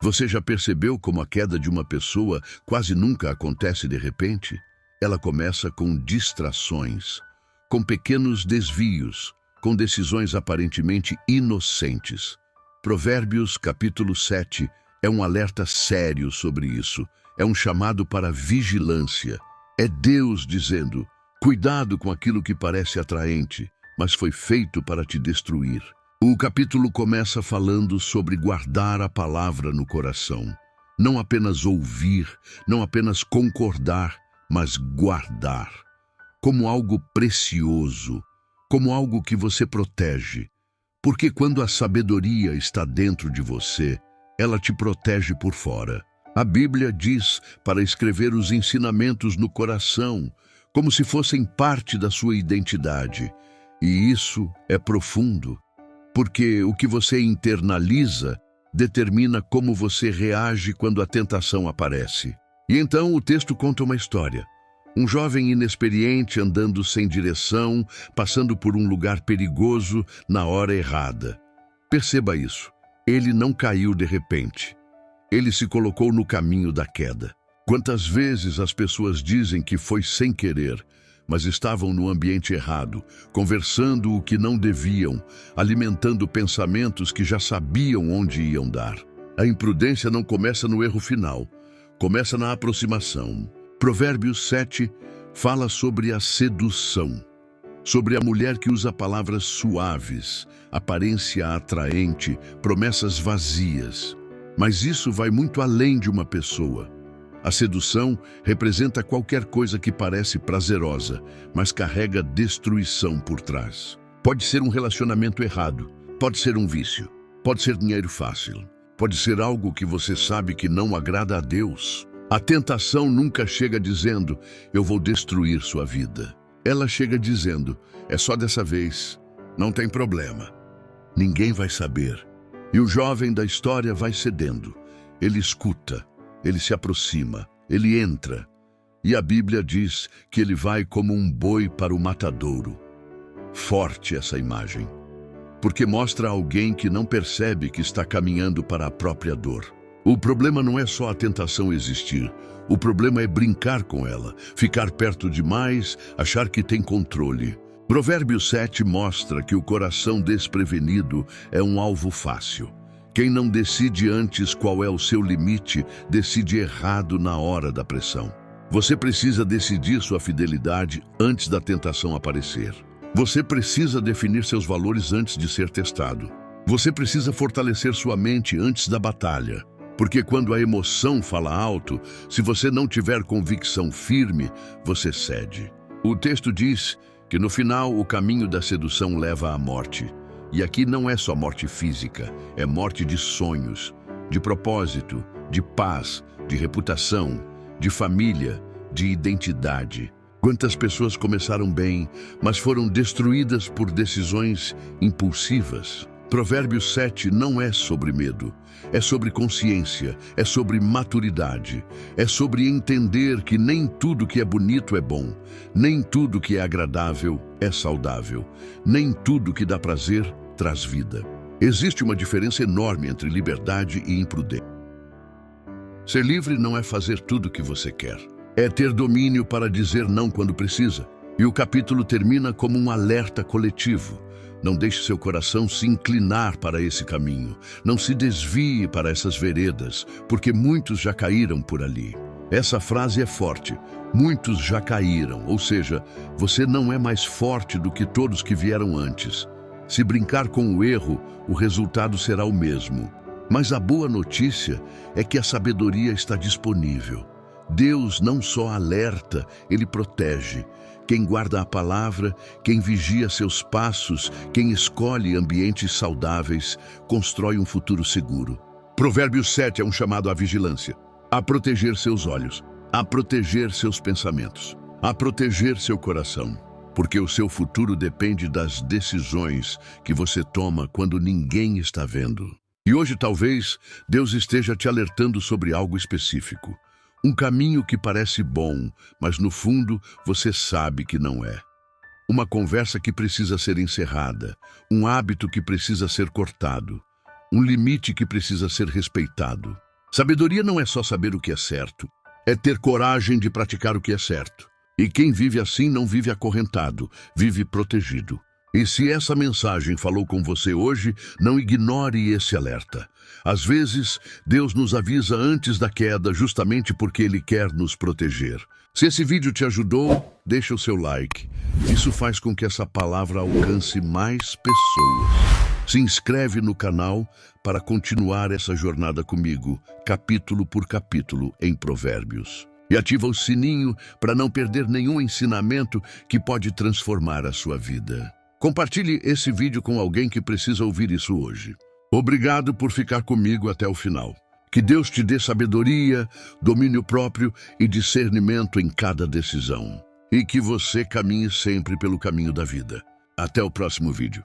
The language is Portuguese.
Você já percebeu como a queda de uma pessoa quase nunca acontece de repente? Ela começa com distrações, com pequenos desvios, com decisões aparentemente inocentes. Provérbios capítulo 7 é um alerta sério sobre isso. É um chamado para vigilância. É Deus dizendo: cuidado com aquilo que parece atraente, mas foi feito para te destruir. O capítulo começa falando sobre guardar a palavra no coração. Não apenas ouvir, não apenas concordar, mas guardar. Como algo precioso, como algo que você protege. Porque quando a sabedoria está dentro de você, ela te protege por fora. A Bíblia diz para escrever os ensinamentos no coração, como se fossem parte da sua identidade. E isso é profundo. Porque o que você internaliza determina como você reage quando a tentação aparece. E então o texto conta uma história. Um jovem inexperiente andando sem direção, passando por um lugar perigoso na hora errada. Perceba isso. Ele não caiu de repente. Ele se colocou no caminho da queda. Quantas vezes as pessoas dizem que foi sem querer, mas estavam no ambiente errado, conversando o que não deviam, alimentando pensamentos que já sabiam onde iam dar. A imprudência não começa no erro final, começa na aproximação. Provérbios 7 fala sobre a sedução, sobre a mulher que usa palavras suaves, aparência atraente, promessas vazias. Mas isso vai muito além de uma pessoa. A sedução representa qualquer coisa que parece prazerosa, mas carrega destruição por trás. Pode ser um relacionamento errado, pode ser um vício, pode ser dinheiro fácil, pode ser algo que você sabe que não agrada a Deus. A tentação nunca chega dizendo: eu vou destruir sua vida. Ela chega dizendo: é só dessa vez, não tem problema. Ninguém vai saber. E o jovem da história vai cedendo. Ele escuta. Ele se aproxima, ele entra, e a Bíblia diz que ele vai como um boi para o matadouro. Forte essa imagem, porque mostra alguém que não percebe que está caminhando para a própria dor. O problema não é só a tentação existir, o problema é brincar com ela, ficar perto demais, achar que tem controle. Provérbios 7 mostra que o coração desprevenido é um alvo fácil. Quem não decide antes qual é o seu limite, decide errado na hora da pressão. Você precisa decidir sua fidelidade antes da tentação aparecer. Você precisa definir seus valores antes de ser testado. Você precisa fortalecer sua mente antes da batalha. Porque quando a emoção fala alto, se você não tiver convicção firme, você cede. O texto diz que no final o caminho da sedução leva à morte. E aqui não é só morte física, é morte de sonhos, de propósito, de paz, de reputação, de família, de identidade. Quantas pessoas começaram bem, mas foram destruídas por decisões impulsivas. Provérbios 7 não é sobre medo, é sobre consciência, é sobre maturidade, é sobre entender que nem tudo que é bonito é bom, nem tudo que é agradável é saudável, nem tudo que dá prazer traz vida. Existe uma diferença enorme entre liberdade e imprudência. Ser livre não é fazer tudo o que você quer, é ter domínio para dizer não quando precisa. E o capítulo termina como um alerta coletivo. Não deixe seu coração se inclinar para esse caminho. Não se desvie para essas veredas, porque muitos já caíram por ali. Essa frase é forte. Muitos já caíram, ou seja, você não é mais forte do que todos que vieram antes. Se brincar com o erro, o resultado será o mesmo. Mas a boa notícia é que a sabedoria está disponível. Deus não só alerta, Ele protege. Quem guarda a palavra, quem vigia seus passos, quem escolhe ambientes saudáveis, constrói um futuro seguro. Provérbios 7 é um chamado à vigilância, a proteger seus olhos, a proteger seus pensamentos, a proteger seu coração, porque o seu futuro depende das decisões que você toma quando ninguém está vendo. E hoje talvez Deus esteja te alertando sobre algo específico. Um caminho que parece bom, mas no fundo você sabe que não é. Uma conversa que precisa ser encerrada, um hábito que precisa ser cortado, um limite que precisa ser respeitado. Sabedoria não é só saber o que é certo, é ter coragem de praticar o que é certo. E quem vive assim não vive acorrentado, vive protegido. E se essa mensagem falou com você hoje, não ignore esse alerta. Às vezes, Deus nos avisa antes da queda justamente porque Ele quer nos proteger. Se esse vídeo te ajudou, deixa o seu like. Isso faz com que essa palavra alcance mais pessoas. Se inscreve no canal para continuar essa jornada comigo, capítulo por capítulo, em Provérbios. E ativa o sininho para não perder nenhum ensinamento que pode transformar a sua vida. Compartilhe esse vídeo com alguém que precisa ouvir isso hoje. Obrigado por ficar comigo até o final. Que Deus te dê sabedoria, domínio próprio e discernimento em cada decisão. E que você caminhe sempre pelo caminho da vida. Até o próximo vídeo.